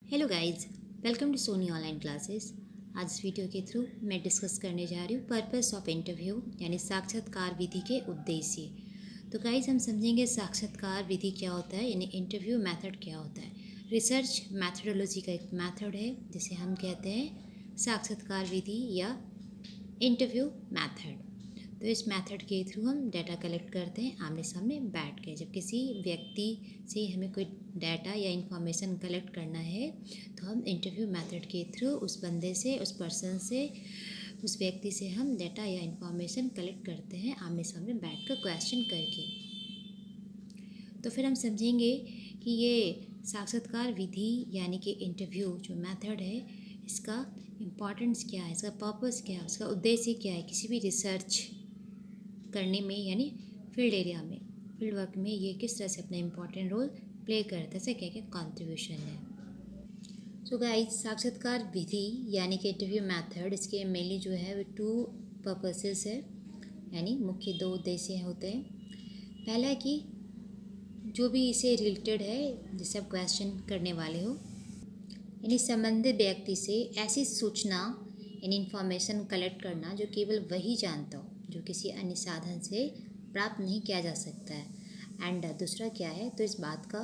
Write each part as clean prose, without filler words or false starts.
Hello guys, welcome to Soni online classes. आज इस video के थ्रू मैं डिस्कस करने जा रही हूँ पर्पस ऑफ इंटरव्यू यानी साक्षात्कार विधि के उद्देश्य। तो गाइस, हम समझेंगे साक्षात्कार विधि क्या होता है यानी इंटरव्यू मेथड क्या होता है। रिसर्च मैथडोलॉजी का एक मेथड है जिसे हम कहते हैं साक्षात्कार विधि या इंटरव्यू मेथड। तो इस मेथड के थ्रू हम डाटा कलेक्ट करते हैं आमने सामने बैठ के। जब किसी व्यक्ति से हमें कोई डाटा या इन्फॉर्मेशन कलेक्ट करना है तो हम इंटरव्यू मेथड के थ्रू उस बंदे से, उस पर्सन से, उस व्यक्ति से हम डाटा या इन्फॉर्मेशन कलेक्ट करते हैं आमने सामने बैठ कर क्वेश्चन करके। तो फिर हम समझेंगे कि ये साक्षात्कार विधि यानी कि इंटरव्यू जो मेथड है इसका इम्पॉर्टेंस क्या है, इसका पर्पस क्या है, उसका उद्देश्य क्या है किसी भी रिसर्च करने में यानी फील्ड एरिया में, फील्ड वर्क में ये किस तरह से अपना इम्पॉर्टेंट रोल प्ले करता है, इसका क्या क्या कॉन्ट्रीब्यूशन है। सो गाइस, साक्षात्कार विधि यानी कि इंटरव्यू मेथड, इसके मेनली जो है वो 2 पर्पसेस है यानी मुख्य 2 उद्देश्य होते हैं। पहला है कि जो भी इसे रिलेटेड है जिसे आप क्वेश्चन करने वाले हो यानी संबंधित व्यक्ति से ऐसी सूचना यानी इन्फॉर्मेशन कलेक्ट करना जो केवल वही जानता हो, जो किसी अन्य साधन से प्राप्त नहीं किया जा सकता है। एंड दूसरा क्या है, तो इस बात का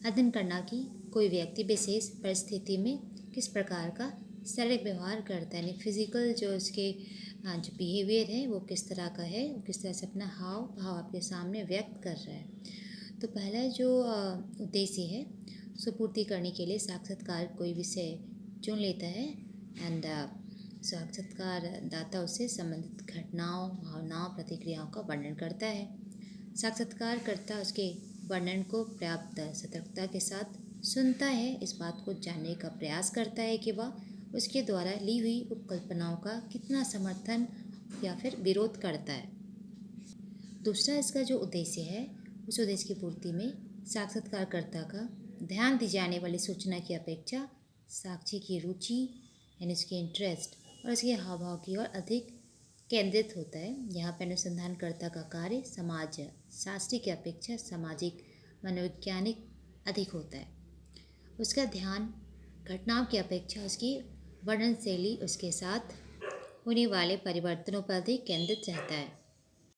अध्ययन करना कि कोई व्यक्ति विशेष परिस्थिति में किस प्रकार का शारीरिक व्यवहार करता है यानी फिजिकल जो उसके जो बिहेवियर है वो किस तरह का है, वो किस तरह से अपना हाव भाव आपके सामने व्यक्त कर रहा है। तो पहला जो उद्देश्य है उसको पूर्ति करने के लिए साक्षात्कार कोई विषय चुन लेता है एंड साक्षात्कार दाता उससे संबंधित घटनाओं, भावनाओं, प्रतिक्रियाओं का वर्णन करता है। साक्षात्कारकर्ता उसके वर्णन को पर्याप्त सतर्कता के साथ सुनता है, इस बात को जानने का प्रयास करता है कि वह उसके द्वारा ली हुई उपकल्पनाओं का कितना समर्थन या फिर विरोध करता है। दूसरा इसका जो उद्देश्य है उस उद्देश्य की पूर्ति में साक्षात्कारकर्ता का ध्यान दी जाने वाली सूचना की अपेक्षा साक्षी की रुचि यानी उसके इंटरेस्ट और उसके हाव भाव की ओर अधिक केंद्रित होता है। यहाँ पर अनुसंधानकर्ता का कार्य समाज शास्त्री की अपेक्षा सामाजिक मनोवैज्ञानिक अधिक होता है। उसका ध्यान घटनाओं की अपेक्षा उसकी वर्णन शैली, उसके साथ होने वाले परिवर्तनों पर अधिक केंद्रित रहता है।